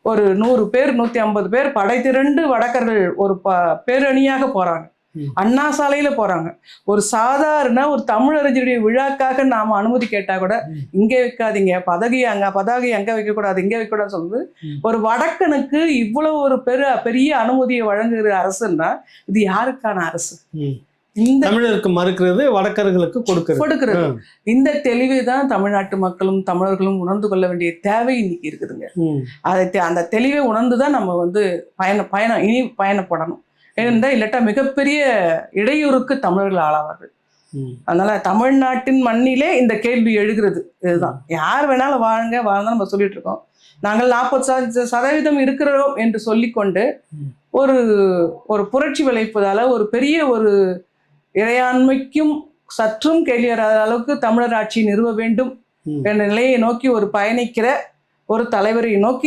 ஒரு 100 பேர் 150 பேர் படை திரண்டு வடக்கர்கள் ஒரு பேரணியாக போறாங்க. அண்ணா சாலையில போறாங்க. ஒரு சாதாரண ஒரு தமிழறிஞருடைய விழாக்காக நாம அனுமதி கேட்டா கூட இங்க வைக்காதீங்க, பதாகை அங்க வைக்க கூடாது, இங்க வைக்க கூடாது சொல்லுது. ஒரு வடக்கனுக்கு இவ்வளவு ஒரு பெரிய அனுமதியை வழங்குகிற அரசுன்னா இது யாருக்கான அரசு? இந்த தமிழருக்கு மறுக்கிறது, வடக்கர்களுக்கு கொடுக்கிறது. இந்த தெளிவை தான் தமிழ்நாட்டு மக்களும் தமிழர்களும் உணர்ந்து கொள்ள வேண்டிய தேவை இன்னைக்கு இருக்குதுங்க. அந்த தெளிவை உணர்ந்துதான் நம்ம இனி பயணப்படணும். ஏனென்றால் இல்லாட்டா மிகப்பெரிய இடையூறுக்கு தமிழர்கள் ஆளாவார்கள். அதனால தமிழ்நாட்டின் மண்ணிலே இந்த கேள்வி எழுகிறது. இதுதான், யார் வேணாலும் வாழ்ந்தாலும் நம்ம சொல்லிட்டு இருக்கோம். நாங்கள் 40% இருக்கிறோம் என்று சொல்லிக்கொண்டு ஒரு புரட்சி விளைப்பதால ஒரு பெரிய ஒரு இறையாண்மைக்கும் சற்றும் கேள்வி வராத அளவுக்கு தமிழர் ஆட்சி நிறுவ வேண்டும் என்ற நிலையை நோக்கி பயணிக்கிற ஒரு தலைவரை நோக்கி